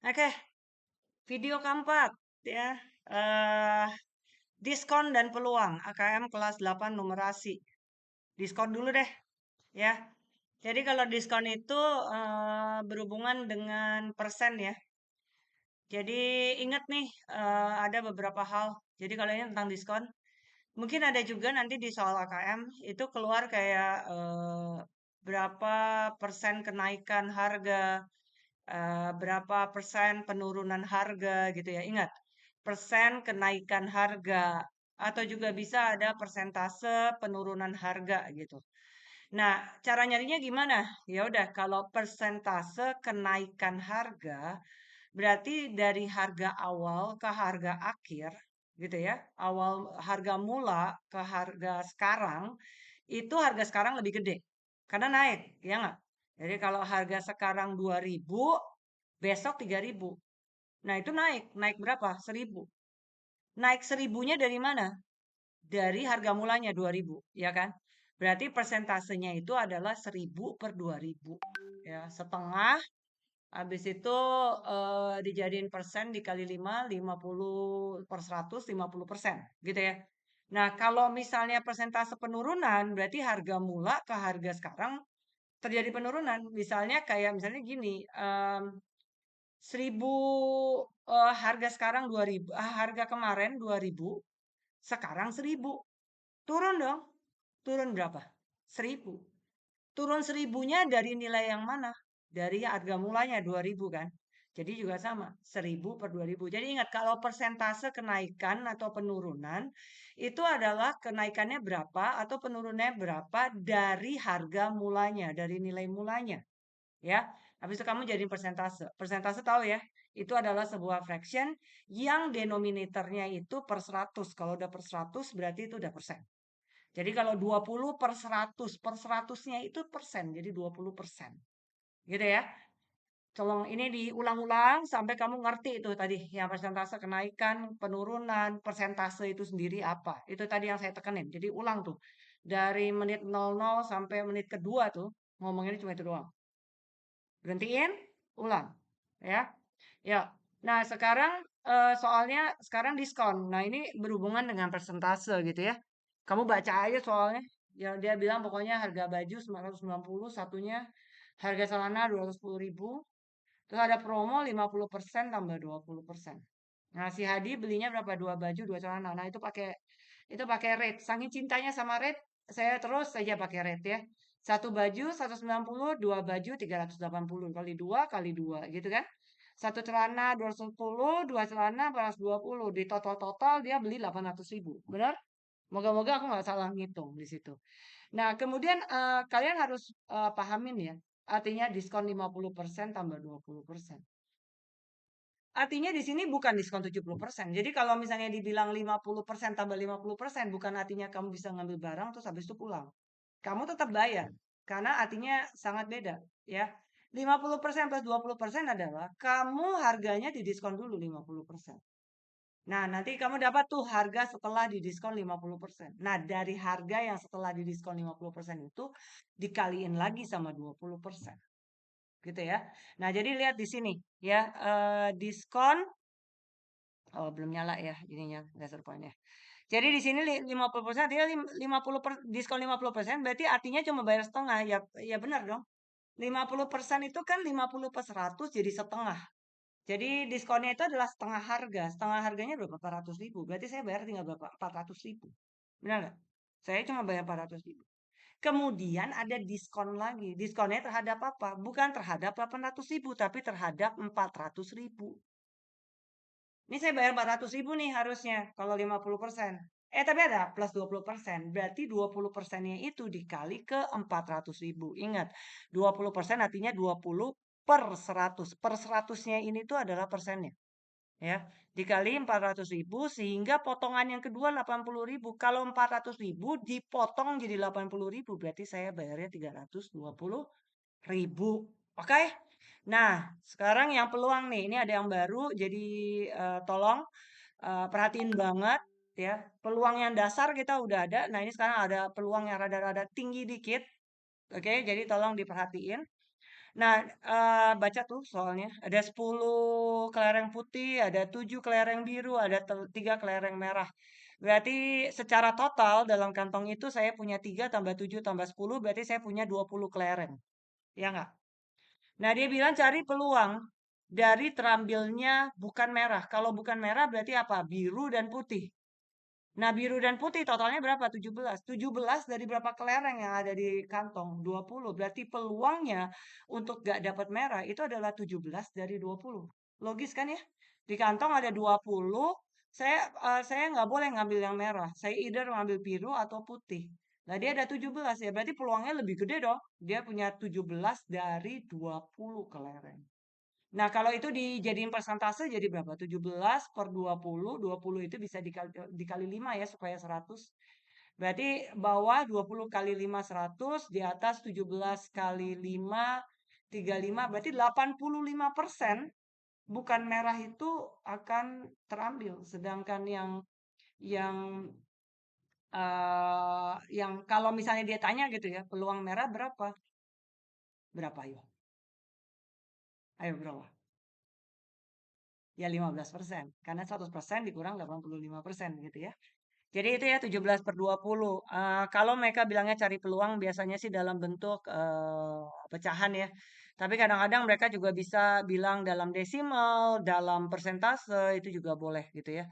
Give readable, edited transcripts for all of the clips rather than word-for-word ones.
Oke, video keempat ya. eh Diskon dan peluang AKM kelas 8 numerasi. Diskon dulu deh ya. Jadi kalau diskon itu berhubungan dengan persen ya. Jadi ingat nih ada beberapa hal. Jadi kalau ini tentang diskon, mungkin ada juga nanti di soal AKM itu keluar kayak berapa persen kenaikan harga, berapa persen penurunan harga gitu ya. Ingat, persen kenaikan harga atau juga bisa ada persentase penurunan harga gitu. Nah, cara nyarinya gimana? Ya udah, kalau persentase kenaikan harga berarti dari harga awal ke harga akhir gitu ya. Awal harga mula ke harga sekarang itu harga sekarang lebih gede karena naik, ya nggak? Jadi kalau harga sekarang 2.000, besok 3.000. Nah, itu naik. Naik berapa? 1.000. Naik 1.000-nya dari mana? Dari harga mulanya 2.000, ya kan? Berarti persentasenya itu adalah 1.000 per 2.000. Ya, setengah. Habis itu dijadiin persen dikali 5, 50 per 100, 50%. Gitu ya. Nah, kalau misalnya persentase penurunan, berarti harga mula ke harga sekarang terjadi penurunan. Misalnya kayak misalnya gini, 1.000 harga sekarang 2.000, harga kemarin 2.000, sekarang 1.000. Turun dong. Turun berapa? 1.000. Turun 1.000-nya dari nilai yang mana? Dari harga mulanya 2.000 kan. Jadi juga sama, 1.000 per 2.000. Jadi ingat kalau persentase kenaikan atau penurunan itu adalah kenaikannya berapa atau penurunannya berapa dari harga mulanya, dari nilai mulanya. Ya, habis itu kamu jadiin persentase. Persentase tahu ya, itu adalah sebuah fraction yang denominatornya itu per 100. Kalau udah per 100 berarti itu udah persen. Jadi kalau 20 per 100-nya itu persen, jadi 20%. Gitu ya. Tolong ini diulang-ulang sampai kamu ngerti itu tadi, yang persentase kenaikan, penurunan, persentase itu sendiri apa. Itu tadi yang saya tekenin. Jadi ulang tuh. Dari menit 00 sampai menit kedua tuh, ngomonginnya cuma itu doang. Berhentiin, ulang. Ya. Ya. Nah, sekarang soalnya sekarang diskon. Nah, ini berhubungan dengan persentase gitu ya. Kamu baca aja soalnya. Ya, dia bilang pokoknya harga baju 990, satunya harga celana 210.000. Terus ada promo 50% tambah 20%. Nah, si Hadi belinya berapa? Dua baju, dua celana. Nah, itu pakai rate. Saking cintanya sama rate, saya terus saja pakai rate ya. Satu baju 190, dua baju 380 kali dua kali dua gitu kan. Satu celana 210, dua celana 420. Di total-total dia beli 800.000. Benar? Moga-moga aku nggak salah ngitung di situ. Nah, kemudian kalian harus pahamin ya. Artinya diskon 50% tambah 20%. Artinya di sini bukan diskon 70%. Jadi kalau misalnya dibilang 50% tambah 50%, bukan artinya kamu bisa ngambil barang terus habis itu pulang. Kamu tetap bayar. Karena artinya sangat beda. Ya, 50% plus 20% adalah kamu harganya didiskon dulu 50%. Nah, nanti kamu dapat tuh harga setelah didiskon 50%. Nah, dari harga yang setelah didiskon 50% itu dikaliin lagi sama 20%. Gitu ya. Nah, jadi lihat di sini ya, diskon. Oh, belum nyala ya ininya laser point-nya. Jadi di sini 50% artinya 50 diskon 50% berarti artinya cuma bayar setengah. Ya ya benar dong. 50% itu kan 50 per 100 jadi setengah. Jadi diskonnya itu adalah setengah harga. Setengah harganya berapa? 400.000. Berarti saya bayar tinggal berapa? 400.000. Benar nggak? Saya cuma bayar 400.000. Kemudian ada diskon lagi. Diskonnya terhadap apa? Bukan terhadap 800.000, tapi terhadap 400.000. Ini saya bayar 400.000 nih harusnya kalau 50%. Tapi ada plus 20%. Berarti 20%-nya itu dikali ke 400.000. Ingat, 20% artinya 20 per 100. Per 100-nya ini tuh adalah persennya. Ya, dikali 400.000 sehingga potongan yang kedua 80.000. Kalau 400.000 dipotong jadi 80.000 berarti saya bayarnya 320.000. Oke? Nah, sekarang yang peluang nih, ini ada yang baru, jadi tolong perhatiin banget ya. Peluang yang dasar kita udah ada. Nah, ini sekarang ada peluang yang rada-rada tinggi dikit. Oke, jadi tolong diperhatiin. Nah, baca tuh soalnya. Ada 10 kelereng putih, ada 7 kelereng biru, ada 3 kelereng merah. Berarti secara total dalam kantong itu saya punya 3 tambah 7 tambah 10, berarti saya punya 20 kelereng. Ya nggak? Nah, dia bilang cari peluang dari terambilnya bukan merah. Kalau bukan merah berarti apa? Biru dan putih. Nah, biru dan putih totalnya berapa? 17. 17 dari berapa kelereng yang ada di kantong? 20. Berarti peluangnya untuk gak dapat merah itu adalah 17 dari 20. Logis kan ya? Di kantong ada 20, saya nggak boleh ngambil yang merah. Saya either ngambil biru atau putih. Nah, dia ada 17 ya. Berarti peluangnya lebih gede dong. Dia punya 17 dari 20 kelereng. Nah, kalau itu dijadiin persentase jadi berapa? 17 per 20. 20 itu bisa dikali 5 ya supaya 100. Berarti bawah 20 kali 5 100, di atas 17 kali 5 35, berarti 85% bukan merah itu akan terambil. Sedangkan yang yang kalau misalnya dia tanya gitu ya, peluang merah berapa? Berapa ayo? Ayo berapa? Ya 15%. Karena 100% dikurang 85% gitu ya. Jadi itu ya 17 per 20. Kalau mereka bilangnya cari peluang biasanya sih dalam bentuk pecahan ya. Tapi kadang-kadang mereka juga bisa bilang dalam desimal, dalam persentase itu juga boleh gitu ya.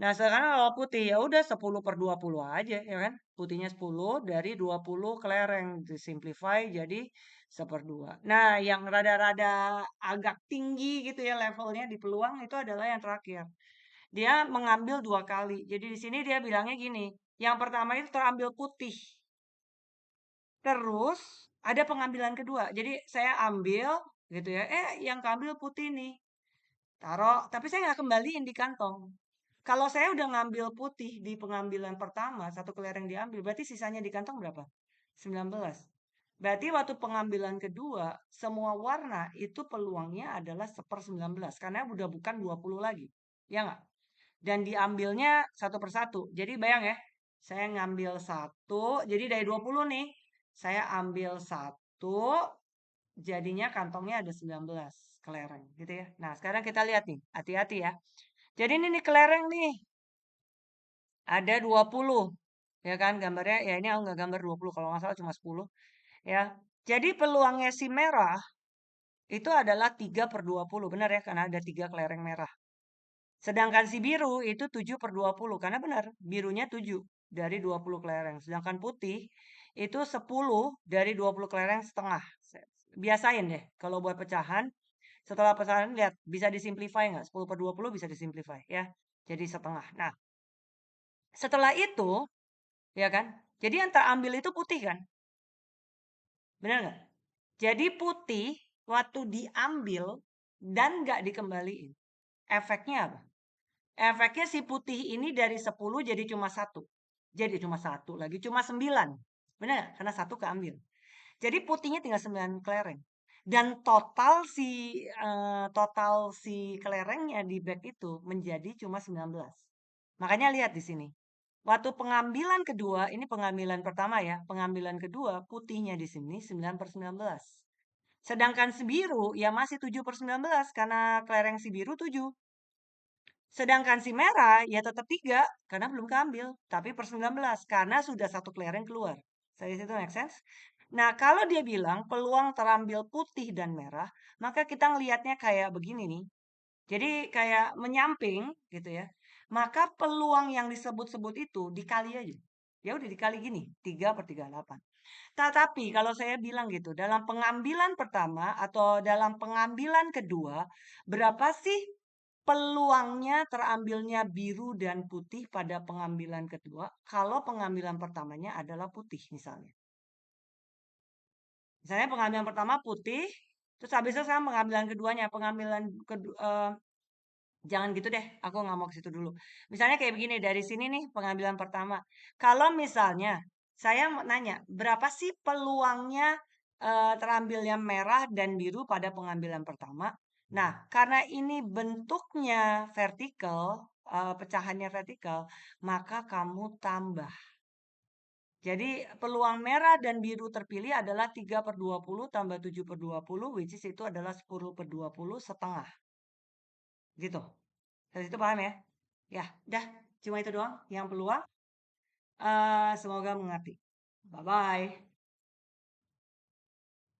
Nah, sekarang kalau putih ya udah 10 per 20 aja ya kan. Putihnya 10 dari 20 kelereng disimplify jadi seperdua. Nah, yang rada-rada agak tinggi gitu ya levelnya di peluang itu adalah yang terakhir. Dia mengambil 2 kali. Jadi di sini dia bilangnya gini, yang pertama itu terambil putih. Terus ada pengambilan kedua. Jadi saya ambil gitu ya, yang keambil putih nih. Taruh, tapi saya nggak kembaliin di kantong. Kalau saya udah ngambil putih di pengambilan pertama, satu kelereng diambil, berarti sisanya di kantong berapa? 19. Berarti waktu pengambilan kedua, semua warna itu peluangnya adalah 1/19. Karena udah bukan 20 lagi. Ya nggak? Dan diambilnya satu persatu. Jadi bayang ya, saya ngambil satu, jadi dari 20 nih, saya ambil satu, jadinya kantongnya ada 19 kelereng gitu ya. Nah, sekarang kita lihat nih, hati-hati ya. Jadi ini nih kelereng nih, ada 20. Ya kan gambarnya, ya ini aku nggak gambar 20, kalau nggak salah cuma 10. Ya, jadi peluangnya si merah itu adalah 3 per 20, benar ya, karena ada 3 kelereng merah. Sedangkan si biru itu 7 per 20. Karena benar, birunya 7 dari 20 kelereng. Sedangkan putih itu 10 dari 20 kelereng setengah. Biasain deh, kalau buat pecahan, setelah pecahan lihat, bisa disimplify nggak? 10 per 20 bisa disimplify ya. Jadi setengah. Nah, setelah itu, ya kan, jadi yang terambil itu putih kan? Benar nggak? Jadi putih, waktu diambil dan nggak dikembaliin. Efeknya apa? Efeknya si putih ini dari 10 jadi cuma satu. Jadi cuma satu lagi, cuma 9. Benar nggak? Karena satu keambil. Jadi putihnya tinggal 9 kelereng. Dan total si kelerengnya di bag itu menjadi cuma 19. Makanya lihat di sini. Waktu pengambilan kedua, ini pengambilan pertama ya. Pengambilan kedua, putihnya di sini 9 per 19. Sedangkan si biru ya masih 7 per 19 karena kelereng si biru 7. Sedangkan si merah ya tetap 3 karena belum keambil, tapi per 19 karena sudah satu kelereng keluar. Saya situ make sense? Nah, kalau dia bilang peluang terambil putih dan merah, maka kita ngelihatnya kayak begini nih. Jadi kayak menyamping gitu ya. Maka peluang yang disebut-sebut itu dikali aja. Ya udah dikali gini, 3 per 38. Tetapi kalau saya bilang gitu, dalam pengambilan pertama atau dalam pengambilan kedua, berapa sih peluangnya terambilnya biru dan putih pada pengambilan kedua kalau pengambilan pertamanya adalah putih misalnya. Misalnya pengambilan pertama putih, terus habis itu saya pengambilan keduanya, pengambilan kedua, jangan gitu deh, aku nggak mau ke situ dulu. Misalnya kayak begini, dari sini nih pengambilan pertama. Kalau misalnya saya mau nanya, berapa sih peluangnya terambilnya merah dan biru pada pengambilan pertama? Nah, karena ini bentuknya vertikal, pecahannya vertikal, maka kamu tambah. Jadi peluang merah dan biru terpilih adalah 3/20 tambah 7/20, which is itu adalah 10/20 setengah. Gitu. Dari situ paham ya? Ya, udah. Cuma itu doang yang peluang. Semoga mengerti. Bye-bye.